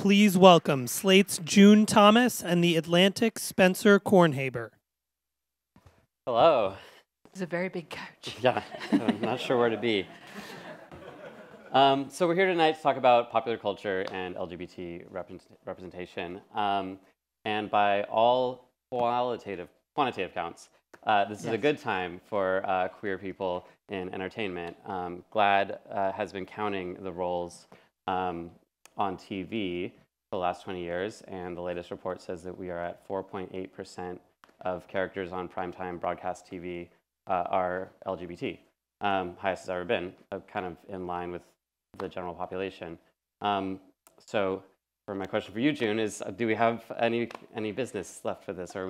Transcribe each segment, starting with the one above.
please welcome Slate's June Thomas and the Atlantic's Spencer Kornhaber. Hello. It's a very big couch. Yeah, I'm not sure where to be. So we're here tonight to talk about popular culture and LGBT representation. And by all quantitative counts, this is a good time for queer people in entertainment. GLAAD has been counting the roles on TV for the last 20 years, and the latest report says that we are at 4.8% of characters on primetime broadcast TV are LGBT. Highest it's ever been, kind of in line with the general population. So for my question for you, June, is do we have any business left for this, or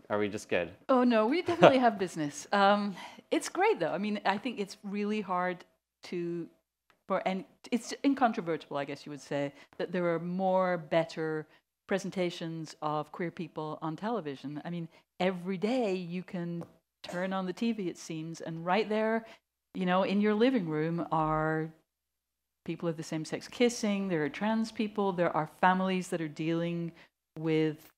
are we just good? Oh no, we definitely have business. It's great though. I mean, I think it's really hard and it's incontrovertible, I guess you would say, that there are more better presentations of queer people on television. I mean, every day you can turn on the TV, it seems, and right there, in your living room are people of the same sex kissing, there are trans people, there are families that are dealing with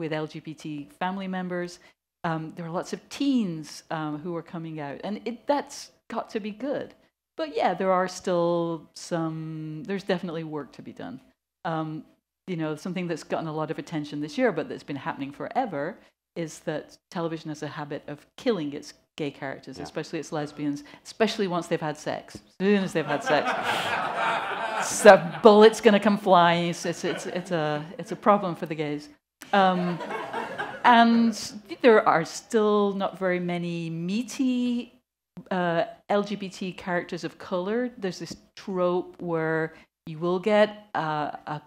LGBT family members. There are lots of teens who are coming out, and that's got to be good. But yeah, there are still there's definitely work to be done. Something that's gotten a lot of attention this year, but that's been happening forever, is that television has a habit of killing its gay characters, especially its lesbians, especially once they've had sex. As soon as they've had sex, so bullet's going to come flying. It's a problem for the gays. And there are still not very many meaty LGBT characters of color. There's this trope where you will get a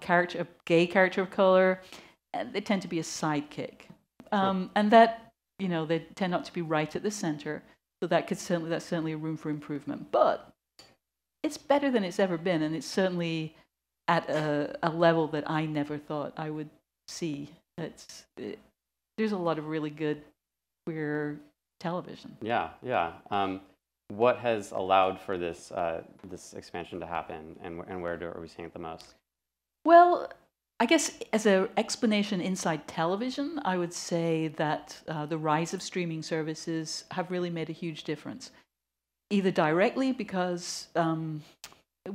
gay character of color, and they tend to be a sidekick. And that, they tend not to be right at the center. So that's certainly a room for improvement. But it's better than it's ever been, and it's certainly at a level that I never thought I would see. There's a lot of really good queer television. Yeah. What has allowed for this expansion to happen, and where are we seeing it the most? Well, I guess as an explanation inside television, I would say that the rise of streaming services have really made a huge difference. Either directly because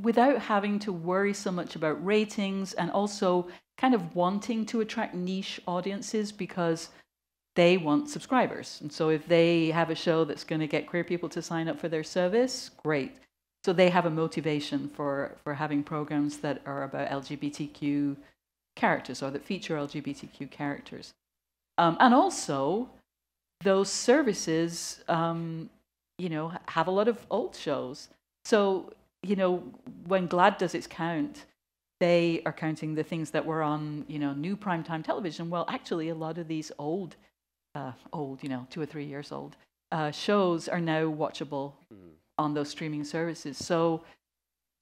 without having to worry so much about ratings, and also kind of wanting to attract niche audiences because they want subscribers. And so if they have a show that's going to get queer people to sign up for their service, great. So they have a motivation for having programs that are about LGBTQ characters, or that feature LGBTQ characters. And also, those services, have a lot of old shows. So, when GLAAD does its count, they are counting the things that were on, new primetime television. Well, actually, a lot of these old, 2 or 3 years old, shows are now watchable on those streaming services. So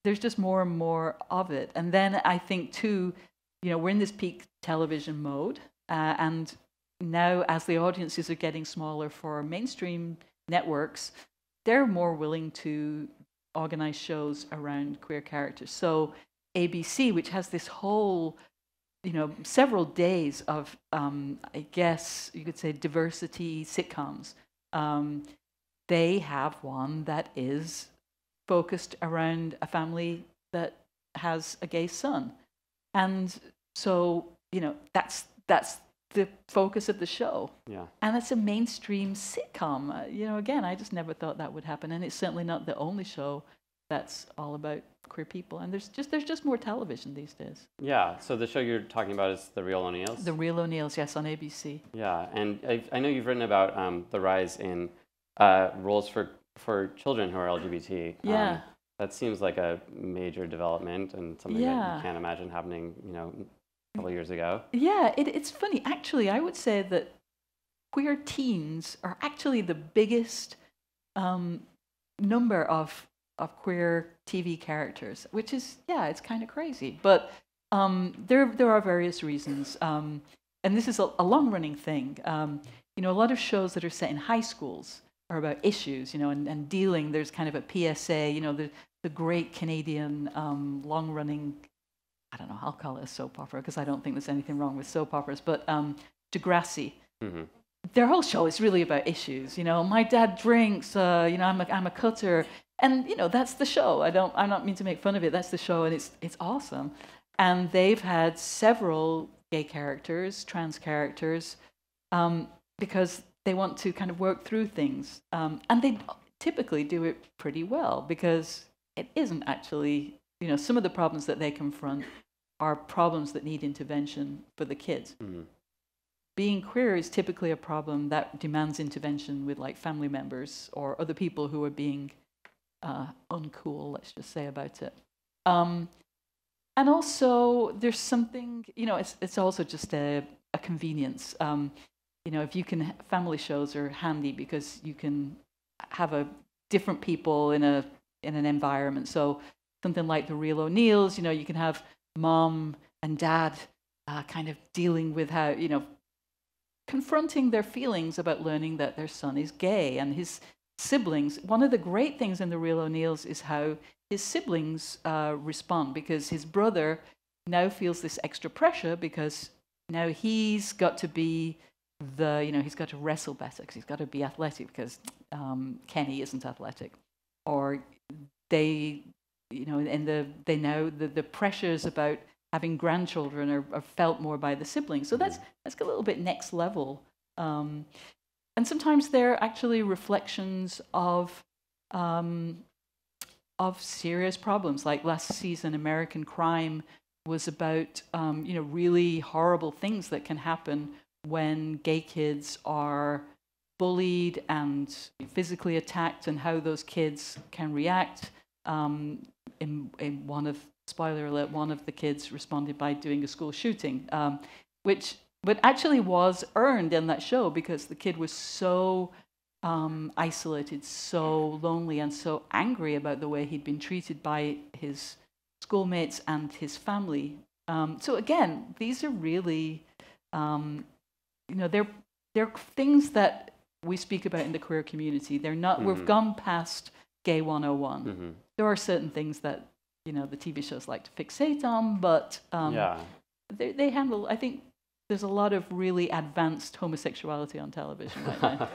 there's just more and more of it. And then I think, too, we're in this peak television mode. And now, as the audiences are getting smaller for mainstream networks, they're more willing to organize shows around queer characters. So ABC, which has this whole several days of, I guess you could say, diversity sitcoms. They have one that is focused around a family that has a gay son. And so, that's the focus of the show. Yeah. And it's a mainstream sitcom. Again, I just never thought that would happen. And it's certainly not the only show that's all about queer people. And there's just more television these days. Yeah. So the show you're talking about is The Real ONeals? The Real ONeals, yes, on ABC. Yeah. And I know you've written about the rise in roles for children who are LGBT. Yeah. That seems like a major development, and something that you can't imagine happening, a couple of years ago. Yeah, it's funny. Actually, I would say that queer teens are actually the biggest number of queer TV characters, which is, it's kind of crazy. But there are various reasons. And this is a long-running thing. A lot of shows that are set in high schools are about issues, and dealing. There's kind of a PSA, the great Canadian long-running I don't know, I'll call it a soap opera because I don't think there's anything wrong with soap operas, but Degrassi. Mm-hmm. Their whole show is really about issues. My dad drinks. I'm a cutter, and that's the show. I'm not mean to make fun of it. That's the show, and it's awesome. And they've had several gay characters, trans characters, because they want to kind of work through things, and they typically do it pretty well because it isn't actually. Some of the problems that they confront are problems that need intervention for the kids. Mm-hmm. Being queer is typically a problem that demands intervention with like family members or other people who are being uncool, let's just say, about it. And also there's something, it's also just a convenience. If you can, family shows are handy because you can have different people in an environment. So something like the Real ONeals, you can have mom and dad kind of dealing with how, confronting their feelings about learning that their son is gay and his siblings. One of the great things in the Real ONeals is how his siblings respond, because his brother now feels this extra pressure because now he's got to be he's got to wrestle better because he's got to be athletic because Kenny isn't athletic, or they the pressures about having grandchildren are felt more by the siblings. So that's a little bit next level. And sometimes they're actually reflections of serious problems. Like last season, American Crime was about really horrible things that can happen when gay kids are bullied and physically attacked, and how those kids can react. In one of spoiler alert, one of the kids responded by doing a school shooting, which actually was earned in that show because the kid was so isolated, so lonely, and so angry about the way he'd been treated by his schoolmates and his family. So again, these are really, they're things that we speak about in the queer community. They're not. We've gone past Gay 101. Mm-hmm. There are certain things that the TV shows like to fixate on, but they handle. I think there's a lot of really advanced homosexuality on television right now.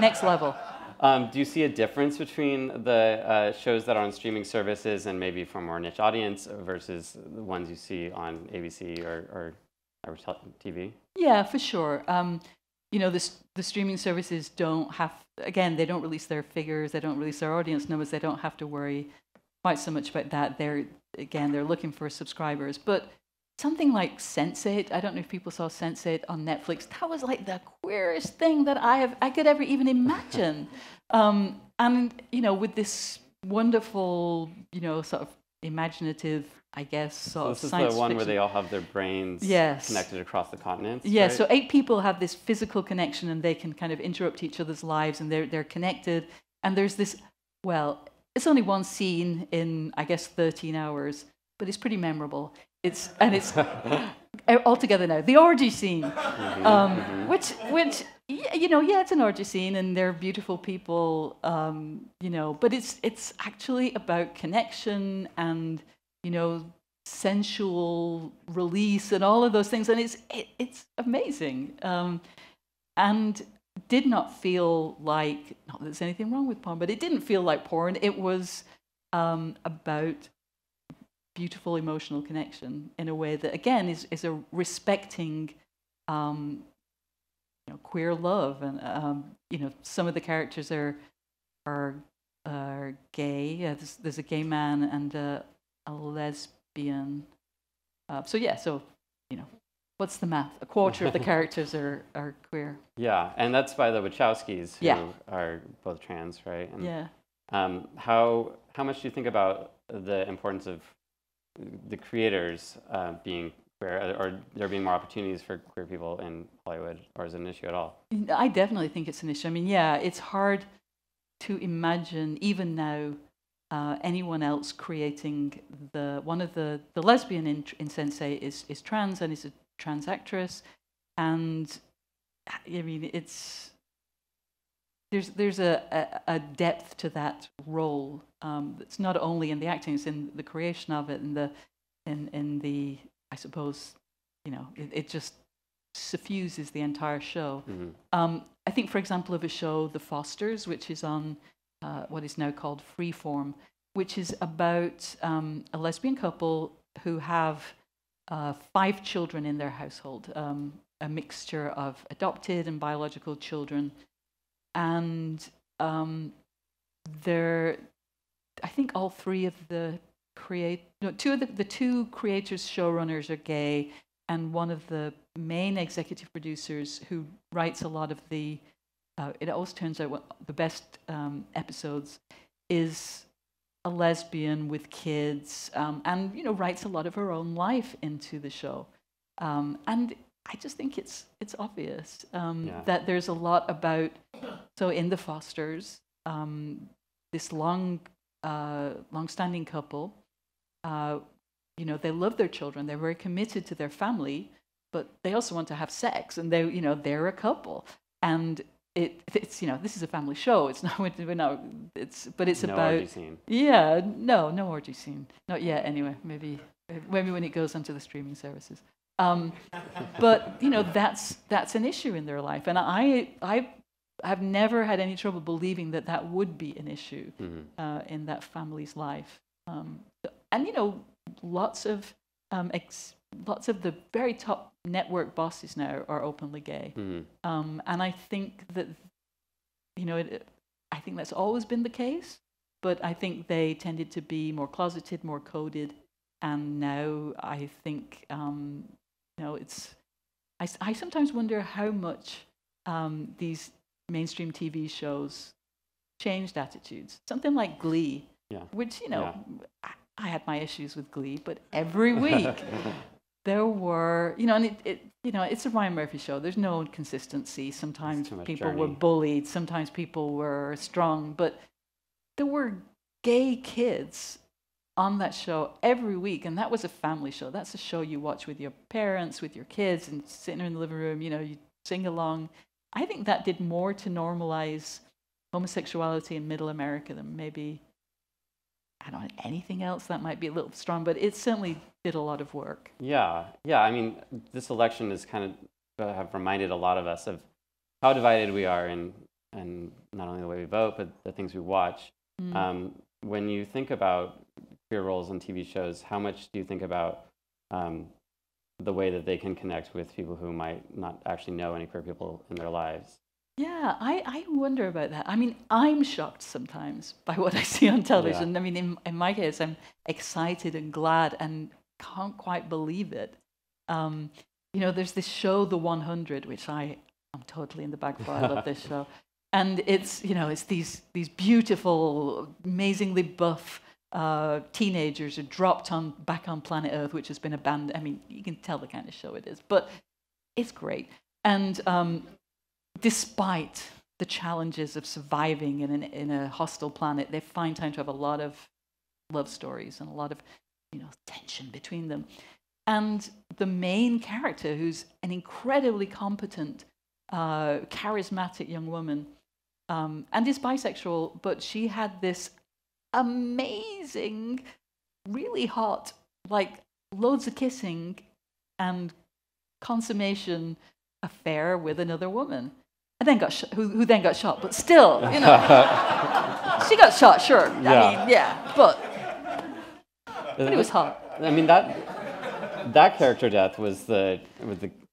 Next level. Do you see a difference between the shows that are on streaming services and maybe for a more niche audience versus the ones you see on ABC or TV? Yeah, for sure. The streaming services don't have, again, they don't release their figures, they don't release their audience numbers, they don't have to worry quite so much about that. They're looking for subscribers. But something like Sense8, I don't know if people saw Sense8 on Netflix, that was like the queerest thing that I could ever even imagine. And, with this wonderful, sort of imaginative, I guess, sort of this is science the one fiction. where they all have their brains connected across the continents. Yeah, right? so 8 people have this physical connection and they can kind of interrupt each other's lives and they're connected. And there's this, it's only one scene in, I guess, 13 hours, but it's pretty memorable. It's all together now. The orgy scene, which it's an orgy scene and they're beautiful people, but it's actually about connection and, sensual release and all of those things, and it's amazing. And did not feel like, not that there's anything wrong with porn, but it didn't feel like porn. It was about beautiful emotional connection in a way that, again, is a respecting queer love. And some of the characters are gay. Yeah, there's a gay man and a lesbian. What's the math? A quarter of the characters are queer. Yeah, and that's by the Wachowskis, who Yeah. are both trans, right? And, Yeah. How much do you think about the importance of the creators being queer, or there being more opportunities for queer people in Hollywood, or is it an issue at all? I definitely think it's an issue. I mean, yeah, it's hard to imagine even now anyone else creating one of the lesbian in Sense8 is trans and is a trans actress, and I mean there's a depth to that role. It's not only in the acting; it's in the creation of it and the in the, I suppose, it just suffuses the entire show. I think, for example, of a show, The Fosters, which is on what is now called Freeform, which is about a lesbian couple who have 5 children in their household, a mixture of adopted and biological children. And I think all 3 of the the 2 creators, showrunners are gay, and one of the main executive producers who writes a lot of the, it always turns out the best episodes, is a lesbian with kids, and writes a lot of her own life into the show, and I just think it's obvious that there's a lot about. So in The Fosters, this long-standing couple, they love their children. They're very committed to their family, but they also want to have sex, and they're a couple, and it's this is a family show. It's not but it's no about orgy scene. No orgy scene, not yet. Anyway, maybe when it goes onto the streaming services. But that's an issue in their life, and I've never had any trouble believing that would be an issue in that family's life. And lots of the very top network bosses now are openly gay, and I think that I think that's always been the case, but I think they tended to be more closeted, more coded, and now I think I sometimes wonder how much these mainstream TV shows changed attitudes. Something like Glee, which I had my issues with Glee, but every week there were, and it's a Ryan Murphy show. There's no consistency. Sometimes people were bullied. Sometimes people were strong, but there were gay kids on that show every week, and that was a family show. That's a show you watch with your parents, with your kids, and sitting in the living room, you sing along. I think that did more to normalize homosexuality in Middle America than maybe, I don't know, anything else. That might be a little strong, but it certainly did a lot of work. Yeah. I mean, this election has kind of have reminded a lot of us of how divided we are in not only the way we vote, but the things we watch. When you think about queer roles in TV shows, how much do you think about the way that they can connect with people who might not actually know any queer people in their lives? Yeah, I wonder about that. I mean, I'm shocked sometimes by what I see on television. I mean, in my case, I'm excited and glad and can't quite believe it. There's this show, The 100, which I'm totally in the bag for. I love this show. And it's these beautiful, amazingly buff teenagers are dropped back on planet Earth, which has been abandoned. I mean, you can tell the kind of show it is, but it's great. And despite the challenges of surviving in a hostile planet, they find time to have a lot of love stories and a lot of tension between them. And the main character, who's an incredibly competent, charismatic young woman, and is bisexual, but she had this amazing, really hot, loads of kissing and consummation affair with another woman, and then who then got shot. But still, she got shot, sure. I mean, but it was hot. I mean, that character death was the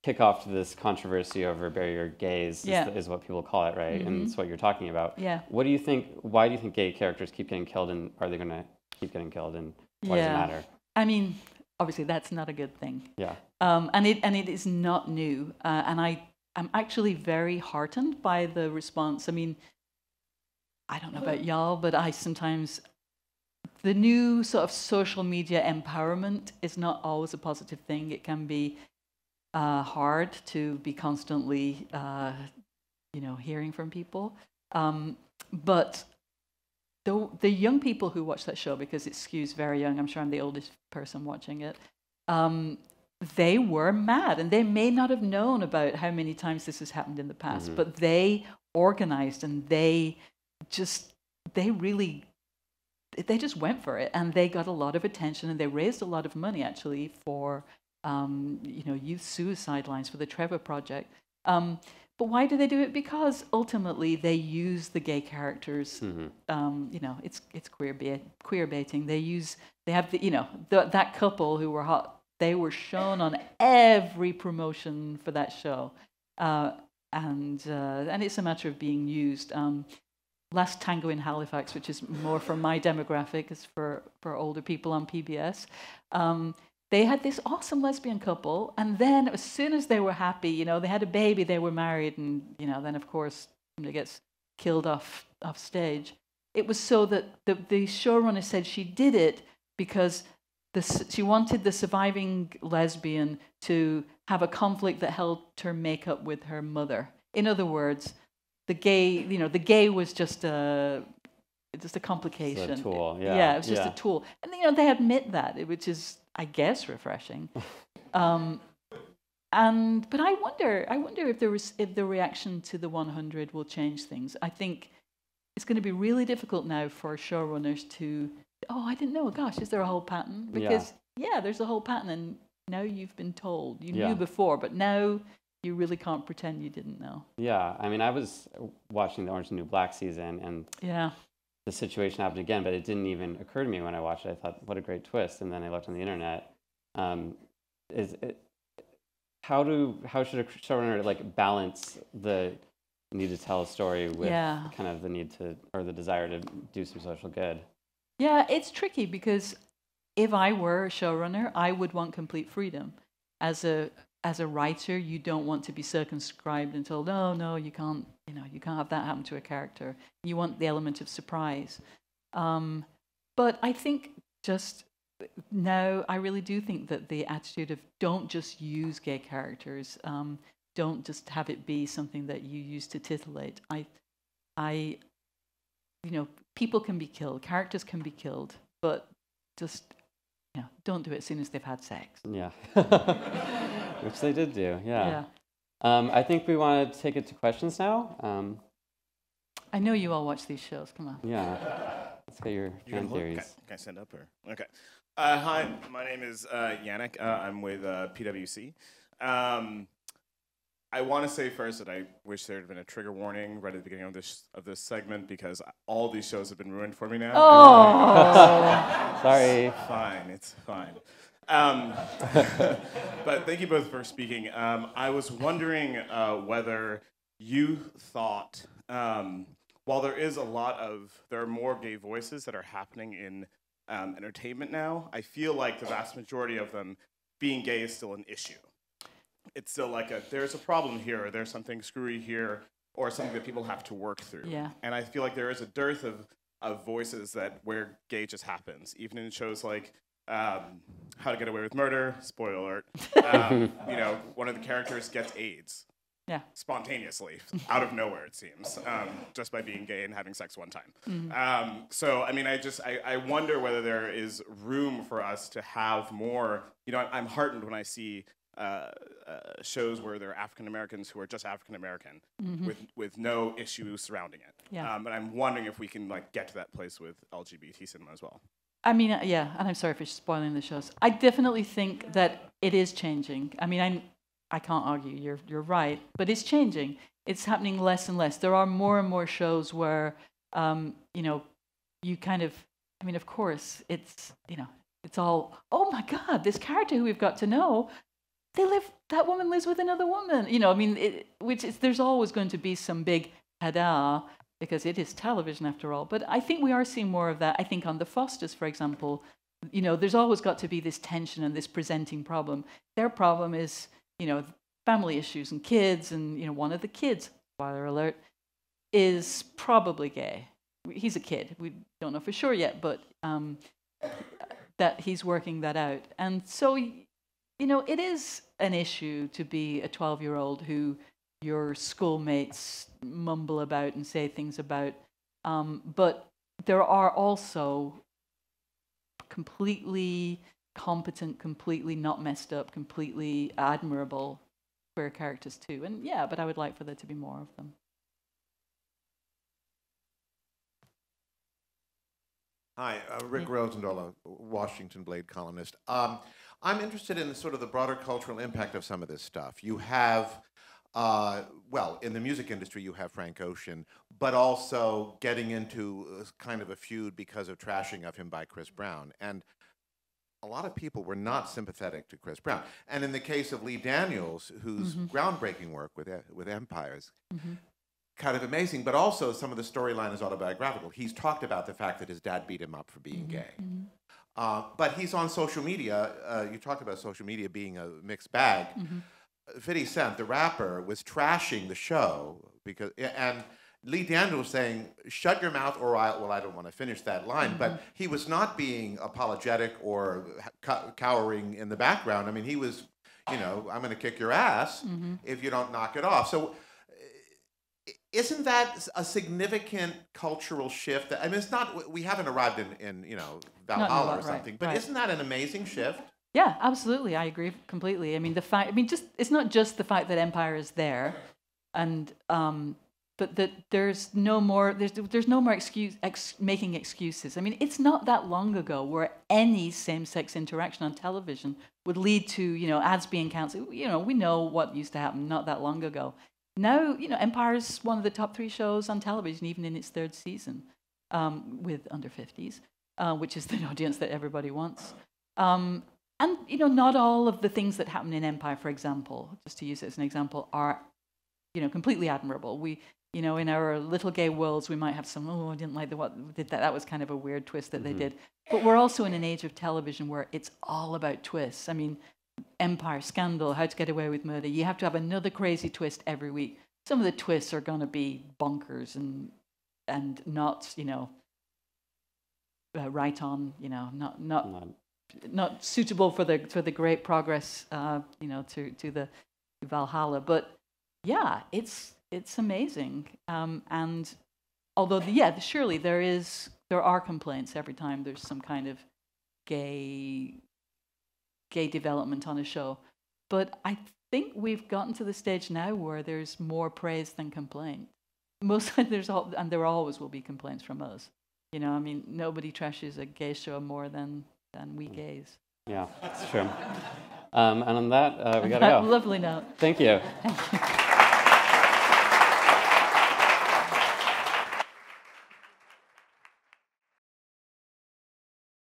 kickoff to this controversy over bury your gays, is what people call it, right? And it's what you're talking about. Yeah. What do you think? Why do you think gay characters keep getting killed, and are they going to keep getting killed, and why does it matter? I mean, obviously that's not a good thing. Yeah. And it is not new. And I'm actually very heartened by the response. I mean, I don't know about y'all, but the new sort of social media empowerment is not always a positive thing. It can be hard to be constantly, hearing from people. But the young people who watch that show, because it skews very young, I'm sure I'm the oldest person watching it, they were mad, and they may not have known about how many times this has happened in the past, but they organized, and they really, they just went for it, and they got a lot of attention, and they raised a lot of money actually for youth suicide lines for the Trevor Project. But why do they do it? Because ultimately they use the gay characters. It's queer baiting. They have that couple who were hot. They were shown on every promotion for that show, and it's a matter of being used. Last Tango in Halifax, which is more for my demographic, is for older people on PBS. They had this awesome lesbian couple, and then as soon as they were happy, they had a baby, they were married, and then of course somebody gets killed off stage. It was so that the showrunner said she did it because she wanted the surviving lesbian to have a conflict that helped her make up with her mother. In other words, the gay was just a complication. It's a tool, yeah. Yeah, it was just a tool. And they admit that, which is, I guess, refreshing. But I wonder if the reaction to the 100 will change things. I think it's going to be really difficult now for showrunners to, I didn't know, gosh, is there a whole pattern? Because there's a whole pattern, and now you've been told. You knew before, but now you really can't pretend you didn't know. Yeah, I mean, I was watching the Orange is the New Black season, and the situation happened again, but it didn't even occur to me when I watched it. I thought, what a great twist, and then I looked on the internet. How should a showrunner balance the need to tell a story with kind of the need to, or the desire to do some social good? Yeah, it's tricky because if I were a showrunner, I would want complete freedom. As a writer, you don't want to be circumscribed and told, no, you can't have that happen to a character. You want the element of surprise. But I think just now, I really do think that the attitude of don't just use gay characters, don't just have it be something that you use to titillate. People can be killed, characters can be killed, but just don't do it as soon as they've had sex. Yeah. Which they did do, yeah. I think we want to take it to questions now. I know you all watch these shows, come on. Yeah, let's get your fan theories. Can I stand up here? Okay. Hi, my name is Yannick. I'm with PwC. I want to say first that I wish there had been a trigger warning right at the beginning of this segment, because all these shows have been ruined for me now. Oh! Sorry. Fine, it's fine. But thank you both for speaking. I was wondering whether you thought, while there are more gay voices that are happening in entertainment now, I feel like the vast majority of them, being gay is still an issue. It's still there's a problem here, or there's something screwy here, or something that people have to work through. Yeah. And I feel like there is a dearth of voices where gay just happens, even in shows like How to Get Away with Murder, spoiler alert. One of the characters gets AIDS. Yeah. Spontaneously, out of nowhere, it seems, just by being gay and having sex one time. Mm-hmm. So, I mean, I wonder whether there is room for us to have more. I'm heartened when I see shows where there are African Americans who are just African American, mm-hmm. with no issues surrounding it. Yeah. But I'm wondering if we can get to that place with LGBT cinema as well. I mean, and I'm sorry for spoiling the shows. I definitely think that it is changing. I mean, I can't argue. You're right, but it's changing. It's happening less and less. There are more and more shows where, you kind of. I mean, of course, it's all. Oh my God, this character who we've got to know, that woman lives with another woman. There's always going to be some big ta-da, because it is television after all. But I think we are seeing more of that. I think on The Fosters, for example, there's always got to be this tension and this presenting problem. Their problem is, family issues and kids, and, one of the kids, spoiler alert, is probably gay. He's a kid. We don't know for sure yet, but that he's working that out. And so, it is an issue to be a 12-year-old who your schoolmates mumble about and say things about. But there are also completely competent, completely not messed up, completely admirable queer characters too. And but I would like for there to be more of them. Hi, Rick Rosendahl, a Washington Blade columnist. I'm interested in sort of the broader cultural impact of some of this stuff. You have, well, in the music industry, you have Frank Ocean, but also getting into kind of a feud because of trashing of him by Chris Brown. And a lot of people were not sympathetic to Chris Brown. And in the case of Lee Daniels, whose groundbreaking work with Empires, kind of amazing, but also some of the storyline is autobiographical. He's talked about the fact that his dad beat him up for being gay. But he's on social media. You talked about social media being a mixed bag. 50 Cent, the rapper, was trashing the show because, and Lee Daniels was saying, shut your mouth or I don't want to finish that line. But he was not being apologetic or cowering in the background. I mean, he was, you know, I'm going to kick your ass if you don't knock it off. So isn't that a significant cultural shift? I mean, it's not, we haven't arrived in you know, Valhalla or something, but isn't that an amazing shift? Yeah, absolutely. I agree completely. I mean, it's not just the fact that Empire is there, and but that there's no more making excuses. I mean, it's not that long ago where any same-sex interaction on television would lead to, you know, ads being cancelled. You know, we know what used to happen not that long ago. Now, you know, Empire's one of the top 3 shows on television, even in its 3rd season, with under 50s, which is the audience that everybody wants. And, you know, not all of the things that happen in Empire, for example, just to use it as an example, are, you know, completely admirable. We, you know, in our little gay worlds, we might have some, I didn't like what did that. That was kind of a weird twist that they did. But we're also in an age of television where it's all about twists. I mean, Empire, Scandal, How to Get Away with Murder. You have to have another crazy twist every week. Some of the twists are going to be bonkers and not, you know, right on, you know, not suitable for the great progress, you know, to the Valhalla. But yeah, it's amazing. And although surely there are complaints every time there's some kind of gay development on a show, but I think we've gotten to the stage now where there's more praise than complaint. Mostly there always will be complaints from us. You know, I mean, nobody trashes a gay show more than we gays. Yeah, that's true. And on that, we gotta go. Lovely note. Thank you. Thank you.